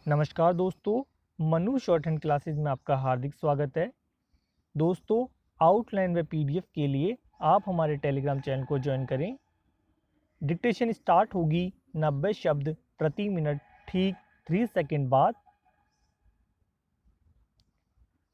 नमस्कार दोस्तों, Manu short hand classes में आपका हार्दिक स्वागत है। दोस्तों, आउटलाइन व पीडीएफ के लिए आप हमारे टेलीग्राम चैनल को ज्वाइन करें। डिक्टेशन स्टार्ट होगी 90 शब्द प्रति मिनट ठीक 3 सेकंड बाद।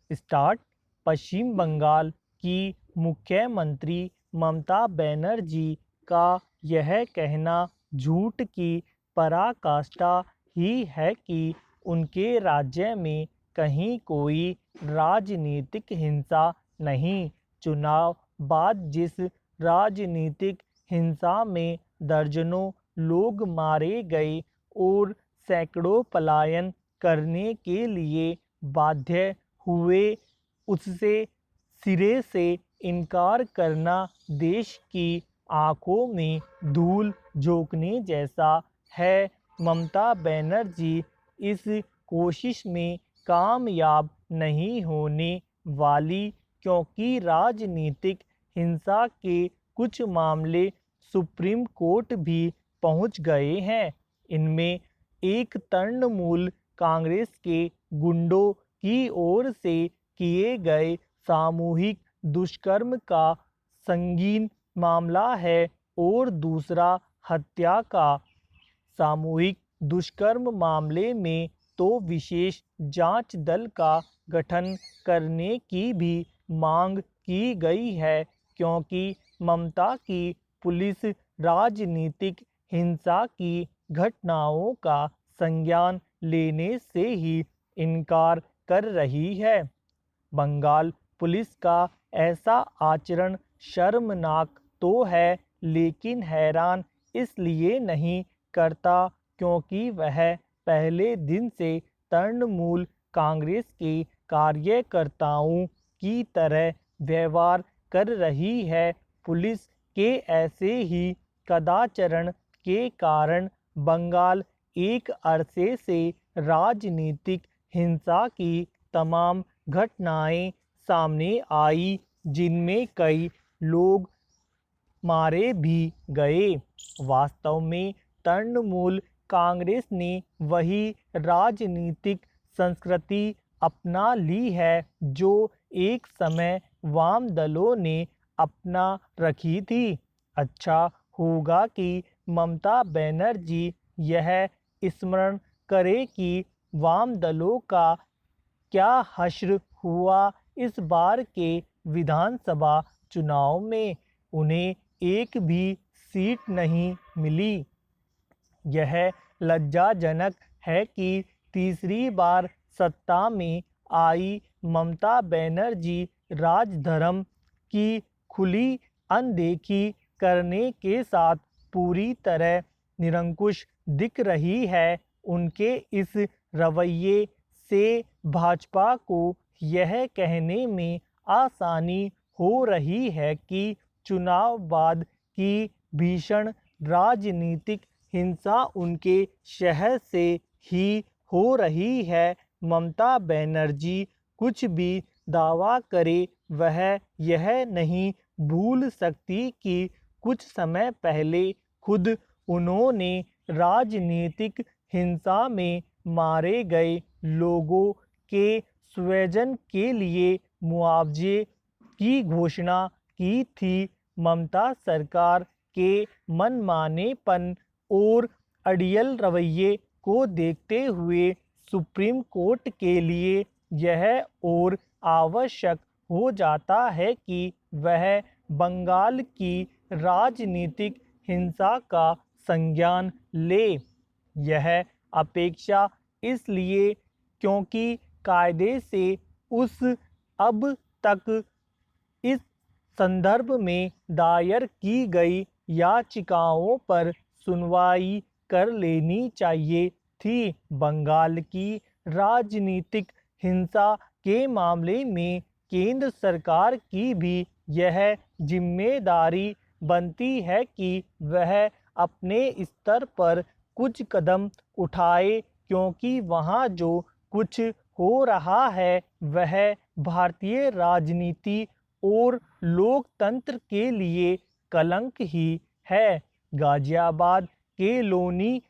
स्टार्ट। पश्चिम बंगाल की मुख्यमंत्री ममता बनर्जी का यह कहना झूठ की पराकाष्ठा ही है कि उनके राज्य में कहीं कोई राजनीतिक हिंसा नहीं। चुनाव बाद जिस राजनीतिक हिंसा में दर्जनों लोग मारे गए और सैकड़ों पलायन करने के लिए बाध्य हुए, उससे सिरे से इनकार करना देश की आंखों में धूल झोंकने जैसा है। ममता बनर्जी इस कोशिश में कामयाब नहीं होने वाली, क्योंकि राजनीतिक हिंसा के कुछ मामले सुप्रीम कोर्ट भी पहुंच गए हैं। इनमें एक तृणमूल कांग्रेस के गुंडों की ओर से किए गए सामूहिक दुष्कर्म का संगीन मामला है और दूसरा हत्या का। सामूहिक दुष्कर्म मामले में तो विशेष जांच दल का गठन करने की भी मांग की गई है, क्योंकि ममता की पुलिस राजनीतिक हिंसा की घटनाओं का संज्ञान लेने से ही इनकार कर रही है। बंगाल पुलिस का ऐसा आचरण शर्मनाक तो है, लेकिन हैरान इसलिए नहीं करता क्योंकि वह पहले दिन से तृणमूल कांग्रेस के कार्यकर्ताओं की तरह व्यवहार कर रही है। पुलिस के ऐसे ही कदाचरण के कारण बंगाल एक अरसे से राजनीतिक हिंसा की तमाम घटनाएं सामने आई, जिनमें कई लोग मारे भी गए। वास्तव में तृणमूल कांग्रेस ने वही राजनीतिक संस्कृति अपना ली है जो एक समय वाम दलों ने अपना रखी थी। अच्छा होगा कि ममता बनर्जी यह स्मरण करे कि वाम दलों का क्या हश्र हुआ इस बार के विधानसभा चुनाव में। उन्हें एक भी सीट नहीं मिली। यह लज्जाजनक है कि तीसरी बार सत्ता में आई ममता बनर्जी राजधर्म की खुली अनदेखी करने के साथ पूरी तरह निरंकुश दिख रही है। उनके इस रवैये से भाजपा को यह कहने में आसानी हो रही है कि चुनाव बाद की भीषण राजनीतिक हिंसा उनके शहर से ही हो रही है। ममता बनर्जी कुछ भी दावा करे, वह यह नहीं भूल सकती कि कुछ समय पहले खुद उन्होंने राजनीतिक हिंसा में मारे गए लोगों के स्वजन के लिए मुआवजे की घोषणा की थी। ममता सरकार के मनमानेपन और अड़ियल रवैये को देखते हुए सुप्रीम कोर्ट के लिए यह और आवश्यक हो जाता है कि वह बंगाल की राजनीतिक हिंसा का संज्ञान ले। यह अपेक्षा इसलिए क्योंकि कायदे से उस अब तक इस संदर्भ में दायर की गई याचिकाओं पर सुनवाई कर लेनी चाहिए थी। बंगाल की राजनीतिक हिंसा के मामले में केंद्र सरकार की भी यह जिम्मेदारी बनती है कि वह अपने स्तर पर कुछ कदम उठाए, क्योंकि वहाँ जो कुछ हो रहा है वह भारतीय राजनीति और लोकतंत्र के लिए कलंक ही है। गाजियाबाद के लोनी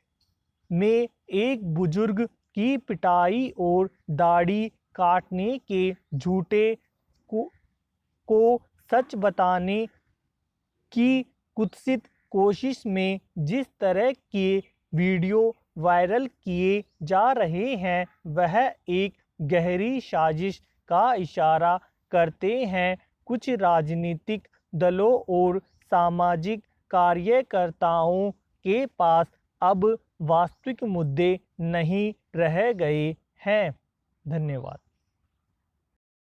में एक बुजुर्ग की पिटाई और दाढ़ी काटने के झूठे को सच बताने की कुत्सित कोशिश में जिस तरह के वीडियो वायरल किए जा रहे हैं वह एक गहरी साजिश का इशारा करते हैं। कुछ राजनीतिक दलों और सामाजिक कार्यकर्ताओं के पास अब वास्तविक मुद्दे नहीं रह गए हैं। धन्यवाद।